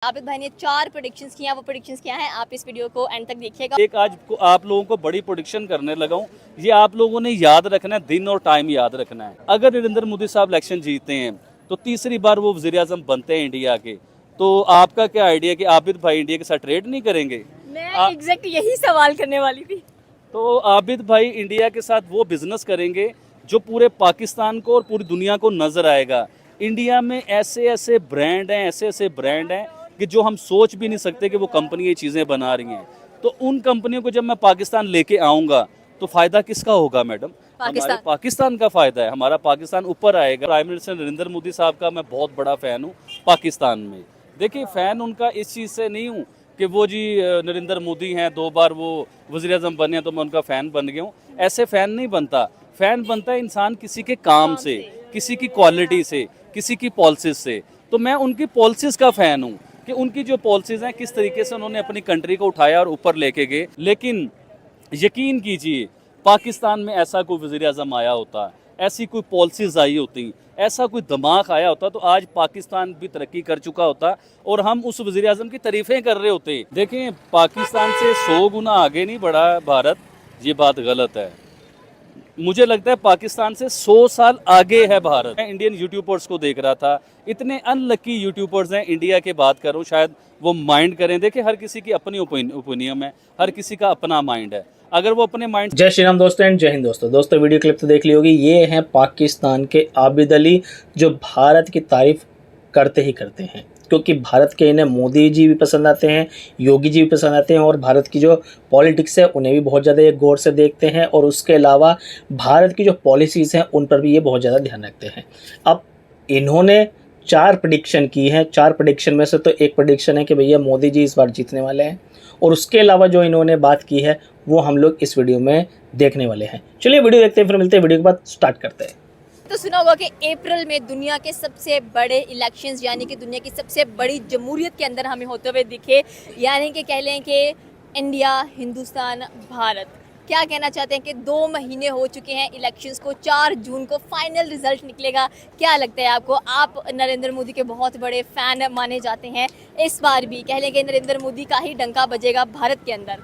आबिद भाई ने 4 प्रेडिक्शंस किया, वो प्रेडिक्शंस क्या हैं आप इस वीडियो को एंड तक देखिएगा। एक आज आप लोगों को बड़ी प्रेडिक्शन करने लगा हूँ, ये आप लोगों ने याद रखना है, दिन और टाइम याद रखना है। अगर नरेंद्र मोदी साहब इलेक्शन जीतते हैं तो तीसरी बार वो वज़ीर आज़म बनते हैं इंडिया के, तो आपका क्या आइडिया कि आबिद भाई इंडिया के साथ ट्रेड नहीं करेंगे? मैं एग्जैक्ट यही सवाल करने वाली थी। तो आबिद भाई इंडिया के साथ वो बिजनेस करेंगे जो पूरे पाकिस्तान को और पूरी दुनिया को नजर आएगा। इंडिया में ऐसे ऐसे ब्रांड हैं कि जो हम सोच भी नहीं सकते कि वो कंपनी ये चीज़ें बना रही हैं। तो उन कंपनियों को जब मैं पाकिस्तान लेके आऊँगा तो फ़ायदा किसका होगा मैडम? हमारे पाकिस्तान का फ़ायदा है, हमारा पाकिस्तान ऊपर आएगा। प्राइम मिनिस्टर नरेंद्र मोदी साहब का मैं बहुत बड़ा फ़ैन हूँ पाकिस्तान में। देखिए, फ़ैन उनका इस चीज़ से नहीं हूँ कि वो जी नरेंद्र मोदी हैं, 2 बार वो वज़ीर आज़म बने हैं तो मैं उनका फ़ैन बन गया हूँ। ऐसे फ़ैन नहीं बनता। फ़ैन बनता है इंसान किसी के काम से, किसी की क्वालिटी से, किसी की पॉलिसीज़ से। तो मैं उनकी पॉलिसीज़ का फ़ैन हूँ कि उनकी जो पॉलिसीज़ हैं किस तरीके से उन्होंने अपनी कंट्री को उठाया और ऊपर लेके गए। लेकिन यकीन कीजिए, पाकिस्तान में ऐसा कोई वज़ीर आज़म आया होता, ऐसी कोई पॉलिसीज़ आई होती, ऐसा कोई दिमाग आया होता तो आज पाकिस्तान भी तरक्की कर चुका होता और हम उस वज़ीर आज़म की तारीफ़ें कर रहे होते। देखें, पाकिस्तान से 100 गुना आगे नहीं बढ़ा भारत, ये बात गलत है। मुझे लगता है पाकिस्तान से 100 साल आगे है भारत। मैं इंडियन यूट्यूबर्स को देख रहा था, इतने अनलकी यूट्यूबर्स हैं इंडिया के बात करूं, शायद वो माइंड करें। देखिए, हर किसी की अपनी ओपिनियन है, हर किसी का अपना माइंड है। अगर वो अपने माइंड। जय श्री राम दोस्तों एंड जय हिंद दोस्तों वीडियो क्लिप तो देख ली होगी। ये हैं पाकिस्तान के आबिद अली, जो भारत की तारीफ करते ही करते हैं, क्योंकि भारत के इन्हें मोदी जी भी पसंद आते हैं, योगी जी भी पसंद आते हैं और भारत की जो पॉलिटिक्स है उन्हें भी बहुत ज़्यादा ये गौर से देखते हैं और उसके अलावा भारत की जो पॉलिसीज़ हैं उन पर भी ये बहुत ज़्यादा ध्यान रखते हैं। अब इन्होंने 4 प्रेडिक्शन की हैं। 4 प्रेडिक्शन में से तो एक प्रेडिक्शन है कि भैया मोदी जी इस बार जीतने वाले हैं, और उसके अलावा जो इन्होंने बात की है वो हम लोग इस वीडियो में देखने वाले हैं। चलिए वीडियो देखते हैं, फिर मिलते हैं, वीडियो के बाद स्टार्ट करते हैं। तो सुना होगा कि अप्रैल में दुनिया के सबसे बड़े इलेक्शंस, यानी कि दुनिया की सबसे बड़ी जमहूरियत के अंदर हमें होते हुए दिखे, यानी कि कह लें कि इंडिया, हिंदुस्तान, भारत। क्या कहना चाहते हैं कि 2 महीने हो चुके हैं इलेक्शंस को, 4 जून को फाइनल रिजल्ट निकलेगा। क्या लगता है आपको? आप नरेंद्र मोदी के बहुत बड़े फ़ैन माने जाते हैं, इस बार भी कह लें कि नरेंद्र मोदी का ही डंका बजेगा भारत के अंदर।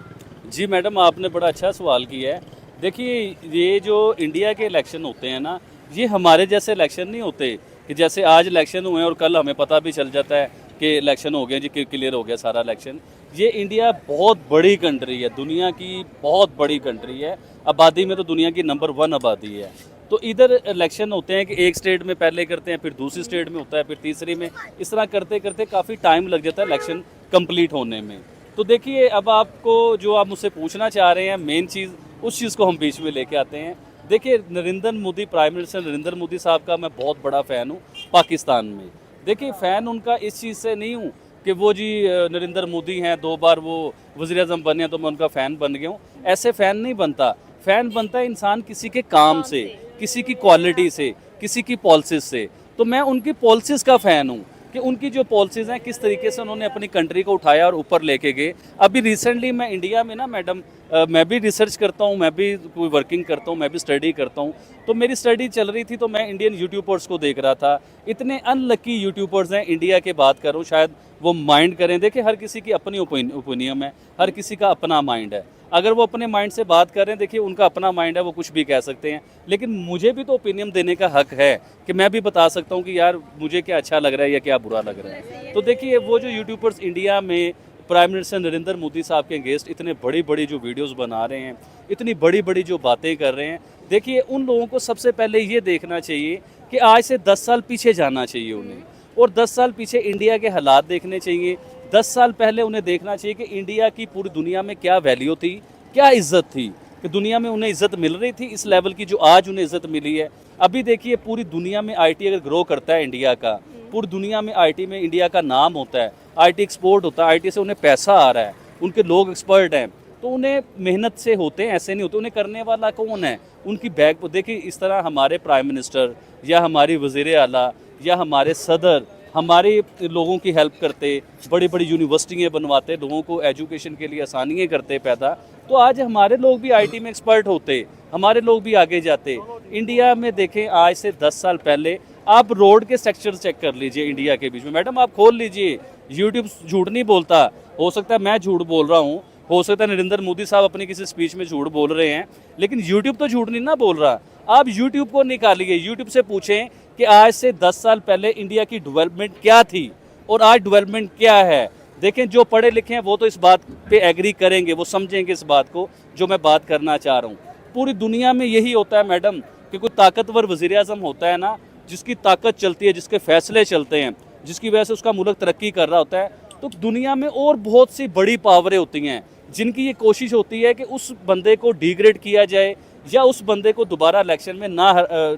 जी मैडम, आपने बड़ा अच्छा सवाल किया है। देखिए, ये जो इंडिया के इलेक्शन होते हैं ना, ये हमारे जैसे इलेक्शन नहीं होते कि जैसे आज इलेक्शन हुए और कल हमें पता भी चल जाता है कि इलेक्शन हो गया जी, क्लियर हो गया सारा इलेक्शन। ये इंडिया बहुत बड़ी कंट्री है, दुनिया की बहुत बड़ी कंट्री है। आबादी में तो दुनिया की नंबर 1 आबादी है। तो इधर इलेक्शन होते हैं कि एक स्टेट में पहले करते हैं, फिर दूसरी स्टेट में होता है, फिर तीसरी में। इस तरह करते करते काफ़ी टाइम लग जाता है इलेक्शन कंप्लीट होने में। तो देखिए, अब आपको जो आप मुझसे पूछना चाह रहे हैं, मेन चीज़ उस चीज़ को हम बीच में लेके आते हैं। देखिए, नरेंद्र मोदी, प्राइम मिनिस्टर नरेंद्र मोदी साहब का मैं बहुत बड़ा फ़ैन हूँ पाकिस्तान में। देखिए, फ़ैन उनका इस चीज़ से नहीं हूँ कि वो जी नरेंद्र मोदी हैं, 2 बार वो वज़ीर आज़म बने हैं तो मैं उनका फ़ैन बन गया हूँ। ऐसे फ़ैन नहीं बनता। फ़ैन बनता है इंसान किसी के काम से, किसी की क्वालिटी से, किसी की पॉलिसीज़ से। तो मैं उनकी पॉलिसीज़ का फ़ैन हूँ कि उनकी जो पॉलिसीज़ हैं किस तरीके से उन्होंने अपनी कंट्री को उठाया और ऊपर लेके गए। अभी रिसेंटली मैं इंडिया में ना मैडम, मैं भी रिसर्च करता हूँ, मैं भी कोई वर्किंग करता हूँ, मैं भी स्टडी करता हूँ। तो मेरी स्टडी चल रही थी तो मैं इंडियन यूट्यूबर्स को देख रहा था, इतने अनलकी यूट्यूबर्स हैं इंडिया के बात करूँ, शायद वो माइंड करें। देखिए, हर किसी की अपनी ओपिनियन है, हर किसी का अपना माइंड है। अगर वो अपने माइंड से बात कर रहे हैं, देखिए उनका अपना माइंड है, वो कुछ भी कह सकते हैं। लेकिन मुझे भी तो ओपिनियन देने का हक है कि मैं भी बता सकता हूँ कि यार मुझे क्या अच्छा लग रहा है या क्या बुरा लग रहा है। तो देखिए, वो जो यूट्यूबर्स इंडिया में प्राइम मिनिस्टर नरेंद्र मोदी साहब के अगेंस्ट इतने बड़ी बड़ी जो वीडियोस बना रहे हैं, इतनी बड़ी बड़ी जो बातें कर रहे हैं, देखिए उन लोगों को सबसे पहले ये देखना चाहिए कि आज से 10 साल पीछे जाना चाहिए उन्हें, और 10 साल पीछे इंडिया के हालात देखने चाहिए। 10 साल पहले उन्हें देखना चाहिए कि इंडिया की पूरी दुनिया में क्या वैल्यू थी, क्या इज़्ज़त थी, कि दुनिया में उन्हें इज़्ज़त मिल रही थी इस लेवल की जो आज उन्हें इज़्ज़त मिली है। अभी देखिए, पूरी दुनिया में आईटी अगर ग्रो करता है इंडिया का, पूरी दुनिया में आईटी में इंडिया का नाम होता है, आईटी एक्सपोर्ट होता है, आईटी से उन्हें पैसा आ रहा है, उनके लोग एक्सपर्ट हैं, तो उन्हें मेहनत से होते हैं, ऐसे नहीं होते। उन्हें करने वाला कौन है? उनकी बैक। देखिए, इस तरह हमारे प्राइम मिनिस्टर या हमारी वज़ीर आला या हमारे सदर हमारे लोगों की हेल्प करते, बड़ी बड़ी यूनिवर्सिटियाँ बनवाते, लोगों को एजुकेशन के लिए आसानियाँ करते पैदा, तो आज हमारे लोग भी आईटी में एक्सपर्ट होते, हमारे लोग भी आगे जाते। इंडिया में देखें, आज से 10 साल पहले आप रोड के स्ट्रक्चर चेक कर लीजिए इंडिया के बीच में। मैडम आप खोल लीजिए, यूट्यूब झूठ नहीं बोलता। हो सकता है मैं झूठ बोल रहा हूँ, हो सकता है नरेंद्र मोदी साहब अपनी किसी स्पीच में झूठ बोल रहे हैं, लेकिन यूट्यूब तो झूठ नहीं ना बोल रहा। आप यूट्यूब को निकालिए, यूट्यूब से पूछें कि आज से 10 साल पहले इंडिया की डेवलपमेंट क्या थी और आज डेवलपमेंट क्या है। देखें, जो पढ़े लिखे हैं वो तो इस बात पे एग्री करेंगे, वो समझेंगे इस बात को जो मैं बात करना चाह रहा हूँ। पूरी दुनिया में यही होता है मैडम कि कोई ताकतवर वज़ीर-ए-आज़म होता है ना, जिसकी ताकत चलती है, जिसके फैसले चलते हैं, जिसकी वजह से उसका मुल्क तरक्की कर रहा होता है, तो दुनिया में और बहुत सी बड़ी पावरें होती हैं जिनकी ये कोशिश होती है कि उस बंदे को डिग्रेड किया जाए या उस बंदे को दोबारा इलेक्शन में ना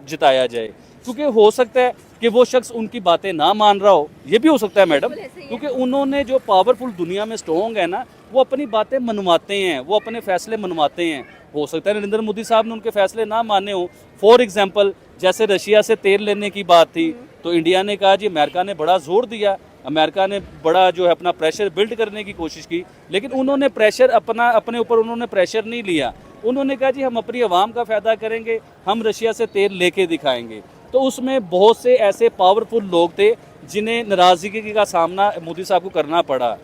जिताया जाए, क्योंकि हो सकता है कि वो शख्स उनकी बातें ना मान रहा हो। ये भी हो सकता है मैडम, क्योंकि उन्होंने जो पावरफुल दुनिया में स्ट्रॉन्ग है ना, वो अपनी बातें मनवाते हैं, वो अपने फैसले मनवाते हैं। हो सकता है नरेंद्र मोदी साहब ने उनके फैसले ना माने हो। फॉर एग्जांपल, जैसे रशिया से तेल लेने की बात थी तो इंडिया ने कहा जी, अमेरिका ने बड़ा जोर दिया, अमेरिका ने बड़ा जो है अपना प्रेशर बिल्ड करने की कोशिश की, लेकिन उन्होंने प्रेशर अपने ऊपर उन्होंने प्रेशर नहीं लिया। उन्होंने कहा जी हम अपनी आवाम का फ़ायदा करेंगे, हम रशिया से तेल लेके दिखाएंगे। तो उसमें बहुत से ऐसे पावरफुल लोग थे जिन्हें नाराज़गी का सामना मोदी साहब को करना पड़ा।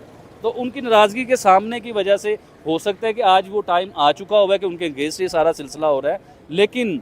तो उनकी नाराज़गी के सामने की वजह से हो सकता है कि आज वो टाइम आ चुका हुआ है कि उनके अगेंस्ट ये सारा सिलसिला हो रहा है। लेकिन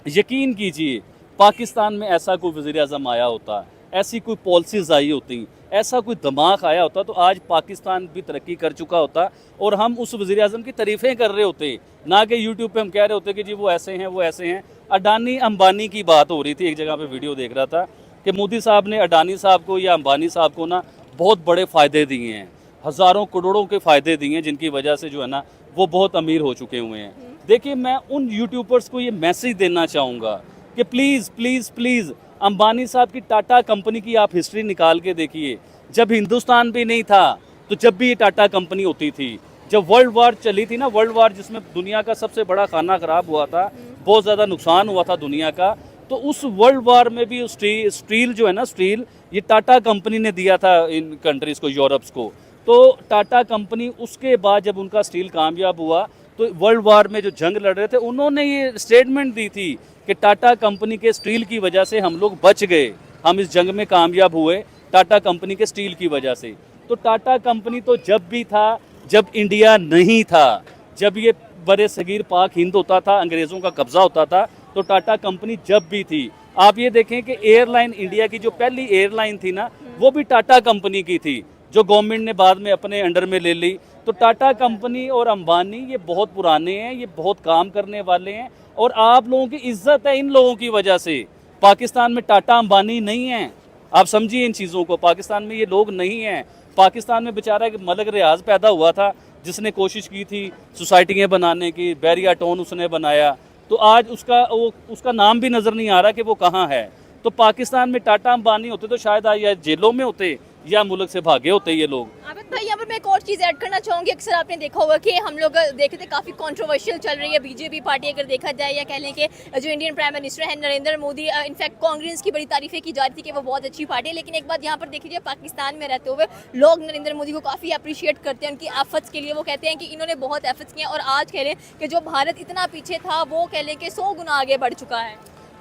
यकीन कीजिए, पाकिस्तान में ऐसा कोई वज़ीर-ए-आज़म आया होता, ऐसी कोई पॉलिसीज़ आई होती, ऐसा कोई दिमाग आया होता, तो आज पाकिस्तान भी तरक्की कर चुका होता और हम उस वज़ीर-ए-आज़म की तारीफ़ें कर रहे होते, ना कि यूट्यूब पे हम कह रहे होते कि जी वो ऐसे हैं, वो ऐसे हैं। अडानी अंबानी की बात हो रही थी, एक जगह पे वीडियो देख रहा था कि मोदी साहब ने अडानी साहब को या अंबानी साहब को ना बहुत बड़े फ़ायदे दिए हैं, हज़ारों करोड़ों के फ़ायदे दिए हैं, जिनकी वजह से जो है ना वो बहुत अमीर हो चुके हुए हैं। देखिए, मैं उन यूट्यूबर्स को ये मैसेज देना चाहूँगा कि प्लीज़ प्लीज़ प्लीज़ अंबानी साहब की टाटा कंपनी की आप हिस्ट्री निकाल के देखिए। जब हिंदुस्तान भी नहीं था तो जब भी ये टाटा कंपनी होती थी, जब वर्ल्ड वार चली थी ना, वर्ल्ड वार जिसमें दुनिया का सबसे बड़ा खाना ख़राब हुआ था, बहुत ज़्यादा नुकसान हुआ था दुनिया का, तो उस वर्ल्ड वार में भी स्टील जो है ना, स्टील ये टाटा कंपनी ने दिया था इन कंट्रीज़ को, यूरोप्स को। तो टाटा कंपनी उसके बाद जब उनका स्टील कामयाब हुआ तो वर्ल्ड वार में जो जंग लड़ रहे थे, उन्होंने ये स्टेटमेंट दी थी कि टाटा कंपनी के स्टील की वजह से हम लोग बच गए, हम इस जंग में कामयाब हुए टाटा कंपनी के स्टील की वजह से। तो टाटा कंपनी तो जब भी था जब इंडिया नहीं था, जब ये बड़े सगीर पाक हिंद होता था, अंग्रेज़ों का कब्ज़ा होता था, तो टाटा कंपनी जब भी थी। आप ये देखें कि एयरलाइन इंडिया की जो पहली एयरलाइन थी ना, वो भी टाटा कंपनी की थी, जो गवर्नमेंट ने बाद में अपने अंडर में ले ली। तो टाटा कंपनी और अंबानी ये बहुत पुराने हैं, ये बहुत काम करने वाले हैं और आप लोगों की इज्जत है इन लोगों की वजह से। पाकिस्तान में टाटा अंबानी नहीं है, आप समझिए इन चीज़ों को। पाकिस्तान में ये लोग नहीं हैं। पाकिस्तान में बेचारा एक मलक रियाज पैदा हुआ था जिसने कोशिश की थी सोसाइटियाँ बनाने की, बैरिया टाउन उसने बनाया, तो आज उसका नाम भी नज़र नहीं आ रहा कि वो कहाँ है। तो पाकिस्तान में टाटा अंबानी होते तो शायद आज या जेलों में होते या मुल्क से भागे होते ये लोग। आबिद भाई, यहाँ पर मैं एक और चीज़ ऐड करना चाहूँगी। अक्सर आपने देखा होगा कि हम लोग देखे थे काफ़ी कंट्रोवर्शियल चल रही है बीजेपी पार्टी, अगर देखा जाए, या कह लें कि जो इंडियन प्राइम मिनिस्टर है नरेंद्र मोदी, इनफैक्ट कांग्रेस की बड़ी तारीफें की जा रही थी कि वो बहुत अच्छी पार्टी है। लेकिन एक बात यहाँ पर देखी जाए, पाकिस्तान में रहते हुए लोग नरेंद्र मोदी को काफ़ी अप्रिशिएट करते हैं उनकी एफर्ट्स के लिए। वो कहते हैं कि इन्होंने बहुत एफर्ट्स किए और आज कह लें कि जो भारत इतना पीछे था वो कह लें कि 100 गुना आगे बढ़ चुका है।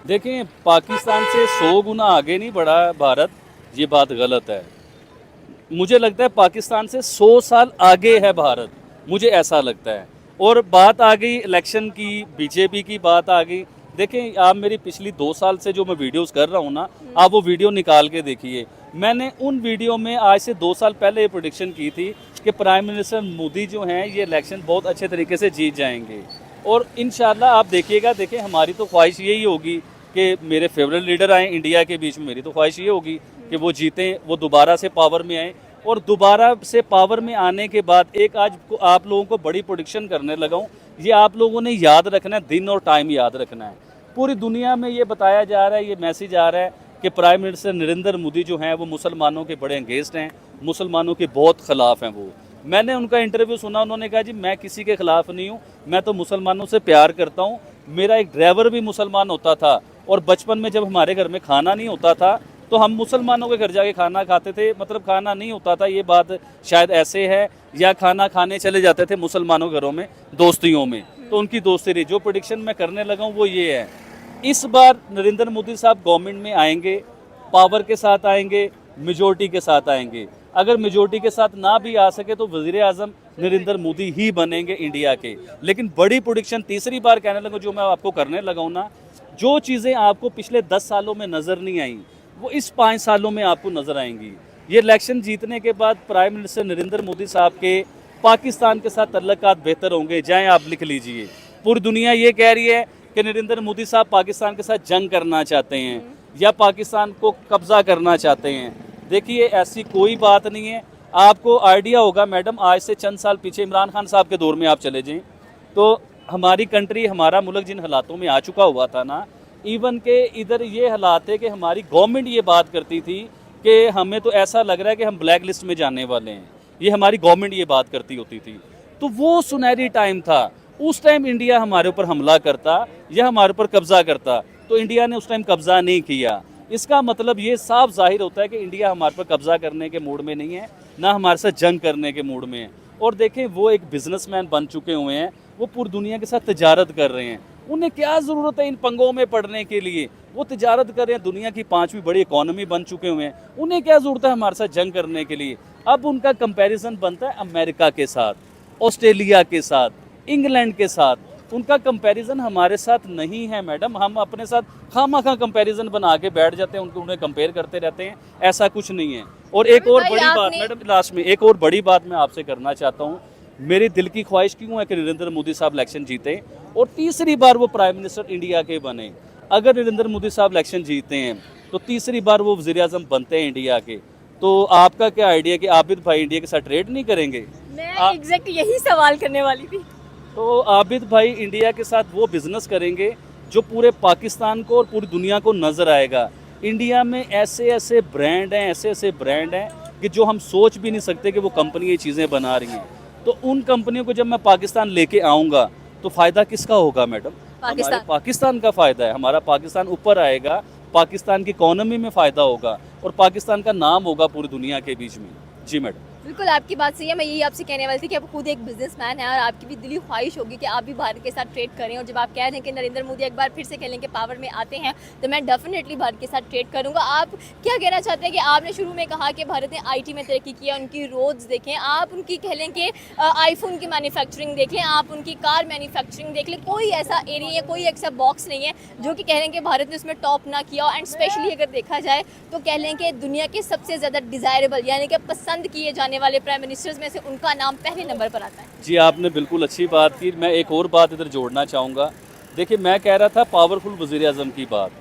देखें, पाकिस्तान से 100 गुना आगे नहीं बढ़ा भारत, ये बात गलत है। मुझे लगता है पाकिस्तान से 100 साल आगे है भारत, मुझे ऐसा लगता है। और बात आ गई इलेक्शन की, बीजेपी की बात आ गई। देखें, आप मेरी पिछली 2 साल से जो मैं वीडियोस कर रहा हूँ ना, आप वो वीडियो निकाल के देखिए। मैंने उन वीडियो में आज से 2 साल पहले ये प्रेडिक्शन की थी कि प्राइम मिनिस्टर मोदी जो हैं ये इलेक्शन बहुत अच्छे तरीके से जीत जाएंगे। और इंशाल्लाह आप देखिएगा। देखें, हमारी तो ख्वाहिश यही होगी कि मेरे फेवरेट लीडर आएँ इंडिया के बीच में। मेरी तो ख्वाहिश ये होगी कि वो जीतें, वो दोबारा से पावर में आएँ। और दोबारा से पावर में आने के बाद एक आज आप लोगों को बड़ी प्रेडिक्शन करने लगा हूँ, ये आप लोगों ने याद रखना है, दिन और टाइम याद रखना है। पूरी दुनिया में ये बताया जा रहा है, ये मैसेज आ रहा है कि प्राइम मिनिस्टर नरेंद्र मोदी जो हैं वो मुसलमानों के बड़े अगेंस्ट हैं, मुसलमानों के बहुत ख़िलाफ़ हैं वो। मैंने उनका इंटरव्यू सुना, उन्होंने कहा जी मैं किसी के ख़िलाफ़ नहीं हूँ, मैं तो मुसलमानों से प्यार करता हूँ। मेरा एक ड्राइवर भी मुसलमान होता था और बचपन में जब हमारे घर में खाना नहीं होता था तो हम मुसलमानों के घर जाके खाना खाते थे, मतलब खाना नहीं होता था, ये बात शायद ऐसे है, या खाना खाने चले जाते थे मुसलमानों घरों में दोस्तियों में, तो उनकी दोस्ती रही। जो प्रेडिक्शन मैं करने लगा हूँ वो ये है, इस बार नरेंद्र मोदी साहब गवर्नमेंट में आएंगे, पावर के साथ आएंगे, मेजोरिटी के साथ आएंगे। अगर मेजोरिटी के साथ ना भी आ सके तो वज़ीर आज़म नरेंद्र मोदी ही बनेंगे इंडिया के। लेकिन बड़ी प्रेडिक्शन तीसरी बार कहने लगा, जो मैं आपको करने लगा हूँ ना, जो चीज़ें आपको पिछले 10 सालों में नज़र नहीं आई वो इस 5 सालों में आपको नज़र आएंगी। ये इलेक्शन जीतने के बाद प्राइम मिनिस्टर नरेंद्र मोदी साहब के पाकिस्तान के साथ तल्लुकात बेहतर होंगे। जाएँ आप लिख लीजिए, पूरी दुनिया ये कह रही है कि नरेंद्र मोदी साहब पाकिस्तान के साथ जंग करना चाहते हैं या पाकिस्तान को कब्ज़ा करना चाहते हैं। देखिए ऐसी कोई बात नहीं है। आपको आइडिया होगा मैडम, आज से चंद साल पीछे इमरान खान साहब के दौर में आप चले जाएं तो हमारी कंट्री, हमारा मुल्क जिन हालातों में आ चुका हुआ था ना, इवन के इधर ये हालात है कि हमारी गवर्नमेंट ये बात करती थी कि हमें तो ऐसा लग रहा है कि हम ब्लैक लिस्ट में जाने वाले हैं। ये हमारी गवर्नमेंट ये बात करती होती थी। तो वो सुनहरी टाइम था। उस टाइम इंडिया हमारे ऊपर हमला करता या हमारे ऊपर कब्जा करता, तो इंडिया ने उस टाइम कब्जा नहीं किया। इसका मतलब ये साफ जाहिर होता है कि इंडिया हमारे पर कब्जा करने के मूड में नहीं है, ना हमारे साथ जंग करने के मूड में है। और देखें वो एक बिजनेसमैन बन चुके हुए हैं, वो पूरी दुनिया के साथ तिजारत कर रहे हैं। उन्हें क्या ज़रूरत है इन पंगों में पड़ने के लिए? वो तिजारत कर रहे हैं, दुनिया की 5वीं बड़ी इकॉनमी बन चुके हुए हैं। उन्हें क्या ज़रूरत है हमारे साथ जंग करने के लिए? अब उनका कंपैरिजन बनता है अमेरिका के साथ, ऑस्ट्रेलिया के साथ, इंग्लैंड के साथ। उनका कंपैरिजन हमारे साथ नहीं है मैडम। हम अपने साथ खामखा कंपैरिजन बना के बैठ जाते हैं, उन्हें कंपेयर करते रहते हैं। ऐसा कुछ नहीं है। और एक और बड़ी बात मैडम, लास्ट में एक और बड़ी बात मैं आपसे करना चाहता हूँ। मेरी दिल की ख्वाहिश क्यों है कि नरेंद्र मोदी साहब इलेक्शन जीते और तीसरी बार वो प्राइम मिनिस्टर इंडिया के बने। अगर नरेंद्र मोदी साहब इलेक्शन जीतते हैं तो तीसरी बार वो वज़ीर आज़म बनते हैं इंडिया के, तो आपका क्या आइडिया कि आबिद भाई इंडिया के साथ ट्रेड नहीं करेंगे? मैं एग्जैक्ट यही सवाल करने वाली थी। तो आबिद भाई इंडिया के साथ वो बिज़नेस करेंगे जो पूरे पाकिस्तान को और पूरी दुनिया को नज़र आएगा। इंडिया में ऐसे ऐसे ब्रांड हैं, ऐसे ऐसे ब्रांड हैं कि जो हम सोच भी नहीं सकते कि वो कंपनी ये चीज़ें बना रही हैं। तो उन कंपनियों को जब मैं पाकिस्तान लेके आऊँगा तो फ़ायदा किसका होगा मैडम? हमारे पाकिस्तान का फ़ायदा है। हमारा पाकिस्तान ऊपर आएगा, पाकिस्तान की इकोनॉमी में फ़ायदा होगा और पाकिस्तान का नाम होगा पूरी दुनिया के बीच में। जी मैडम, बिल्कुल आपकी बात सही है। मैं यही आपसे कहने वाली थी कि आप खुद एक बिजनेसमैन हैं और आपकी भी दिली ख्वाहिश होगी कि आप भी भारत के साथ ट्रेड करें। और जब आप कह रहे हैं कि नरेंद्र मोदी एक बार फिर से कह लें कि पावर में आते हैं तो मैं डेफिनेटली भारत के साथ ट्रेड करूंगा। आप क्या कहना चाहते हैं कि आपने शुरू में कहा कि भारत ने आईटी में तरक्की किया, उनकी रोड्स देखें, आप उनकी कह लें कि आईफोन की मैन्युफैक्चरिंग देख लें, आप उनकी कार मैन्युफैक्चरिंग देख लें, कोई ऐसा एरिया या कोई ऐसा बॉक्स नहीं है जो कि कह लें कि भारत ने उसमें टॉप ना किया। एंड स्पेशली अगर देखा जाए तो कह लें कि दुनिया के सबसे ज़्यादा डिज़ायरेबल यानी कि पसंद किए जाने वाले प्राइम मिनिस्टर्स में से उनका नाम पहले नंबर पर आता है। जी आपने बिल्कुल अच्छी बात की। मैं एक और बात इधर जोड़ना चाहूँगा। देखिए मैं कह रहा था पावरफुल वज़ीर आज़म की बात।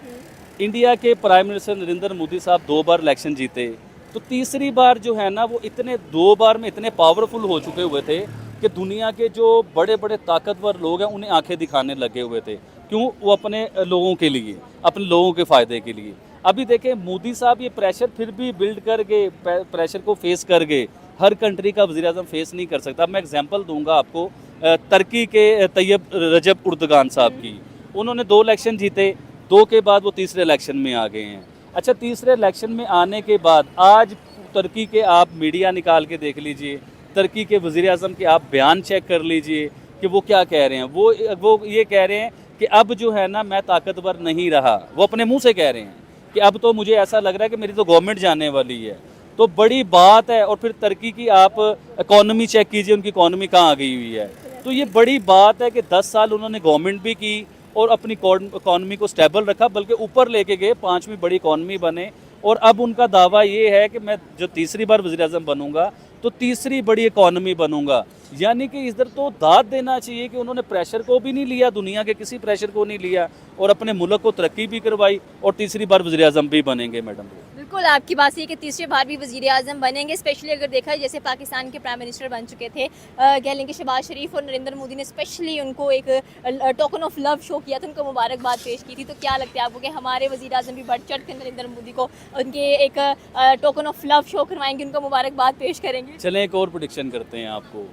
इंडिया के प्राइम मिनिस्टर नरेंद्र मोदी साहब 2 बार इलेक्शन जीते, तो तीसरी बार जो है ना वो इतने 2 बार में इतने पावरफुल हो चुके हुए थे कि दुनिया के जो बड़े बड़े ताकतवर लोग हैं उन्हें आंखें दिखाने लगे हुए थे। क्यों? वो अपने लोगों के लिए, अपने लोगों के फ़ायदे के लिए। अभी देखें मोदी साहब ये प्रेशर फिर भी बिल्ड करके, प्रेशर को फेस करके हर कंट्री का वज़ीर आज़म फेस नहीं कर सकता। मैं एग्जांपल दूंगा आपको तुर्की के तैयब रजब उर्दगान साहब की। उन्होंने 2 इलेक्शन जीते, 2 के बाद वो तीसरे इलेक्शन में आ गए हैं। अच्छा, तीसरे इलेक्शन में आने के बाद आज तुर्की के आप मीडिया निकाल के देख लीजिए, तुर्की के वज़ीर आज़म के आप बयान चेक कर लीजिए कि वो क्या कह रहे हैं। वो ये कह रहे हैं कि अब जो है ना मैं ताकतवर नहीं रहा। वो अपने मुँह से कह रहे हैं कि अब तो मुझे ऐसा लग रहा है कि मेरी तो गवर्नमेंट जाने वाली है। तो बड़ी बात है। और फिर तुर्की की आप इकॉनमी चेक कीजिए, उनकी इकॉनमी कहाँ आ गई हुई है। तो ये बड़ी बात है कि 10 साल उन्होंने गवर्नमेंट भी की और अपनी इकॉनमी को स्टेबल रखा, बल्कि ऊपर लेके गए, 5वीं बड़ी इकॉनमी बने। और अब उनका दावा ये है कि मैं जो तीसरी बार वज़ीर आज़म बनूंगा तो तीसरी बड़ी इकॉनमी बनूंगा। यानी कि इधर तो दाद देना चाहिए कि उन्होंने प्रेशर को भी नहीं लिया, दुनिया के किसी प्रेशर को नहीं लिया और अपने मुल्क को तरक्की भी करवाई और तीसरी बार वज़ीर आज़म भी बनेंगे मैडम। बिल्कुल आपकी बात है कि तीसरी बार भी वज़ीर आज़म बनेंगे। स्पेशली अगर देखा है जैसे पाकिस्तान के प्राइम मिनिस्टर बन चुके थे, कह लें कि शहबाज शरीफ और नरेंद्र मोदी ने स्पेशली उनको एक टोकन ऑफ लव शो किया था, उनको मुबारकबाद पेश की थी। तो क्या लगता है आपको कि हमारे वज़ीर आज़म भी बढ़ चढ़ कर नरेंद्र मोदी को उनके एक टोकन ऑफ लव शो करवाएंगे, उनको मुबारकबाद पेश करेंगे? चलें एक और प्रेडिक्शन करते हैं आपको।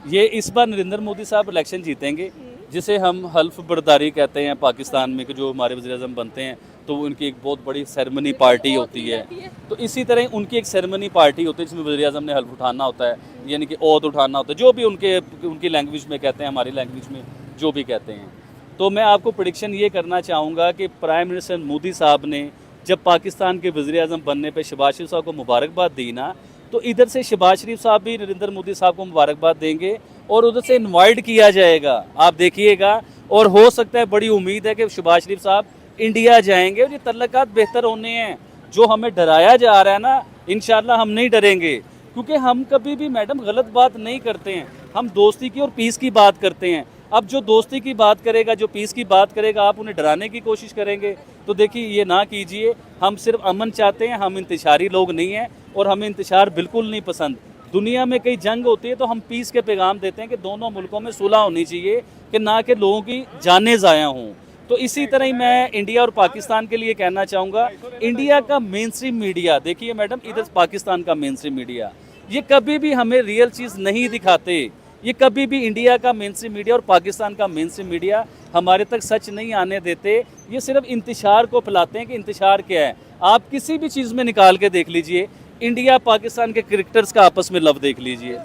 ये इस बार नरेंद्र मोदी साहब इलेक्शन जीतेंगे, जिसे हम हल्फ बर्दारी कहते हैं पाकिस्तान में, कि जो हमारे वज़ीर आज़म बनते हैं तो उनकी एक बहुत बड़ी सेरेमनी पार्टी होती है। तो इसी तरह उनकी एक सेरेमनी पार्टी होती है जिसमें वज़ीर आज़म ने हल्फ उठाना होता है, यानी कि ओथ उठाना होता है, जो भी उनकी लैंग्वेज में कहते हैं, हमारी लैंग्वेज में जो भी कहते हैं। तो मैं आपको प्रेडिक्शन ये करना चाहूँगा कि प्राइम मिनिस्टर मोदी साहब ने जब पाकिस्तान के वज़ीर-ए-आज़म बनने पे शहबाज शरीफ साहब को मुबारकबाद दी ना, तो इधर से शहबाज शरीफ साहब भी नरेंद्र मोदी साहब को मुबारकबाद देंगे और उधर से इनवाइट किया जाएगा, आप देखिएगा। और हो सकता है, बड़ी उम्मीद है कि शहबाज शरीफ साहब इंडिया जाएंगे और ये तल्लुकात बेहतर होने हैं। जो हमें डराया जा रहा है ना, इंशाल्लाह हम नहीं डरेंगे, क्योंकि हम कभी भी मैडम गलत बात नहीं करते हैं, हम दोस्ती की और पीस की बात करते हैं। अब जो दोस्ती की बात करेगा, जो पीस की बात करेगा, आप उन्हें डराने की कोशिश करेंगे, तो देखिए ये ना कीजिए। हम सिर्फ अमन चाहते हैं, हम इंतशारी लोग नहीं हैं और हमें इंतशार बिल्कुल नहीं पसंद। दुनिया में कई जंग होती है तो हम पीस के पैगाम देते हैं कि दोनों मुल्कों में सुलह होनी चाहिए, कि ना कि लोगों की जानें ज़ाया हों। तो इसी तरह ही मैं इंडिया और पाकिस्तान के लिए कहना चाहूँगा, इंडिया का मेन स्ट्रीम मीडिया, देखिए मैडम, इधर पाकिस्तान का मेन स्ट्रीम मीडिया, ये कभी भी हमें रियल चीज़ नहीं दिखाते। ये कभी भी इंडिया का मेन स्ट्रीम मीडिया और पाकिस्तान का मेन स्ट्रीम मीडिया हमारे तक सच नहीं आने देते। ये सिर्फ इंतशार को फैलाते हैं कि इंतशार क्या है। आप किसी भी चीज़ में निकाल के देख लीजिए, इंडिया पाकिस्तान के क्रिकेटर्स का आपस में लव देख लीजिए,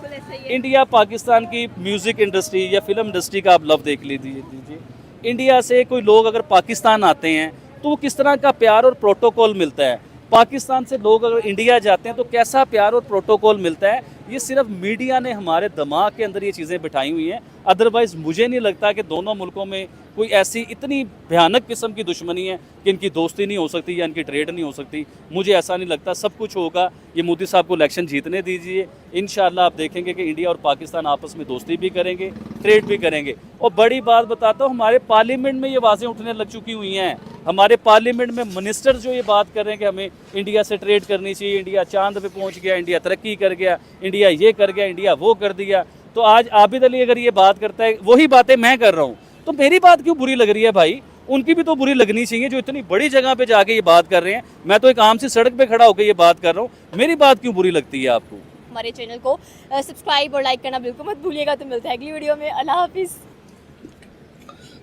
इंडिया पाकिस्तान की म्यूज़िक इंडस्ट्री या फिल्म इंडस्ट्री का आप लव देख लीजिए। इंडिया से कोई लोग अगर पाकिस्तान आते हैं तो वो किस तरह का प्यार और प्रोटोकॉल मिलता है, पाकिस्तान से लोग अगर इंडिया जाते हैं तो कैसा प्यार और प्रोटोकॉल मिलता है। ये सिर्फ मीडिया ने हमारे दिमाग के अंदर ये चीज़ें बिठाई हुई हैं। अदरवाइज़ मुझे नहीं लगता कि दोनों मुल्कों में कोई ऐसी इतनी भयानक किस्म की दुश्मनी है कि इनकी दोस्ती नहीं हो सकती या इनकी ट्रेड नहीं हो सकती। मुझे ऐसा नहीं लगता, सब कुछ होगा। ये मोदी साहब को इलेक्शन जीतने दीजिए, इंशाल्लाह आप देखेंगे कि इंडिया और पाकिस्तान आपस में दोस्ती भी करेंगे, ट्रेड भी करेंगे। और बड़ी बात बताता हूँ, हमारे पार्लियामेंट में ये आवाज़ें उठने लग चुकी हुई हैं। हमारे पार्लियामेंट में मिनिस्टर जो ये बात कर रहे हैं कि हमें इंडिया से ट्रेड करनी चाहिए, इंडिया चांद पे पहुँच गया, इंडिया तरक्की कर गया, इंडिया ये कर गया, इंडिया वो कर दिया। तो आज आबिद अली अगर ये बात करता है, वही बातें मैं कर रहा हूँ, तो मेरी बात क्यों बुरी लग रही है भाई? उनकी भी तो बुरी लगनी चाहिए जो इतनी बड़ी जगह पे जाके ये बात कर रहे हैं। मैं तो एक आम सी सड़क पे खड़ा होकर ये बात कर रहा हूँ, मेरी बात क्यों बुरी लगती है आपको? हमारे चैनल को सब्सक्राइब और लाइक करना बिल्कुल मत भूलिएगा। तो मिलते हैं अगली वीडियो में। अल्लाह हाफिज़।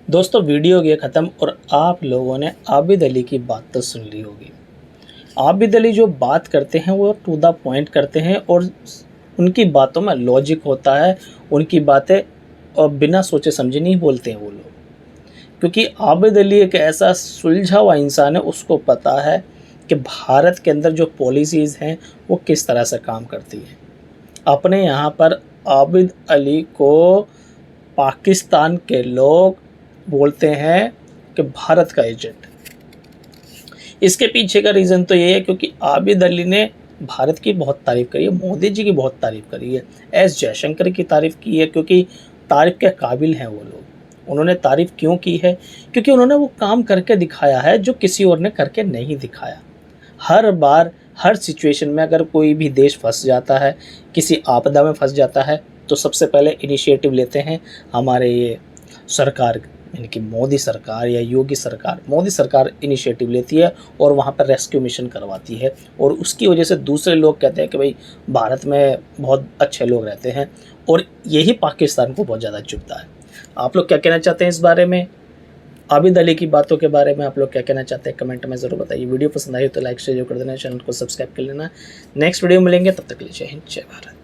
दोस्तों वीडियो ये ख़त्म और आप लोगों ने आबिद अली की बात तो सुन ली होगी। आबिद अली जो बात करते हैं वो टू द पॉइंट करते हैं और उनकी बातों में लॉजिक होता है। उनकी बातें और बिना सोचे समझे नहीं बोलते हैं वो लोग, क्योंकि आबिद अली एक ऐसा सुलझा हुआ इंसान है, उसको पता है कि भारत के अंदर जो पॉलिसीज़ हैं वो किस तरह से काम करती हैं। अपने यहाँ पर आबिद अली को पाकिस्तान के लोग बोलते हैं कि भारत का एजेंट। इसके पीछे का रीज़न तो ये है क्योंकि आबिद अली ने भारत की बहुत तारीफ़ करी है, मोदी जी की बहुत तारीफ़ करी है, एस जयशंकर की तारीफ़ की है, क्योंकि तारीफ़ के काबिल हैं वो लोग। उन्होंने तारीफ़ क्यों की है? क्योंकि उन्होंने वो काम करके दिखाया है जो किसी और ने करके नहीं दिखाया। हर बार हर सिचुएशन में अगर कोई भी देश फंस जाता है, किसी आपदा में फंस जाता है, तो सबसे पहले इनिशिएटिव लेते हैं हमारे ये सरकार, यानी कि मोदी सरकार या योगी सरकार। मोदी सरकार इनिशिएटिव लेती है और वहाँ पर रेस्क्यू मिशन करवाती है, और उसकी वजह से दूसरे लोग कहते हैं कि भाई भारत में बहुत अच्छे लोग रहते हैं, और यही पाकिस्तान को बहुत ज़्यादा चुभता है। आप लोग क्या कहना चाहते हैं इस बारे में? आबिद अली की बातों के बारे में आप लोग क्या कहना चाहते हैं? कमेंट में ज़रूर बताइए। वीडियो पसंद आई तो लाइक शेयर कर देना, चैनल को सब्सक्राइब कर लेना। नेक्स्ट वीडियो मिलेंगे, तब तक के लिए जय हिंद, जय भारत।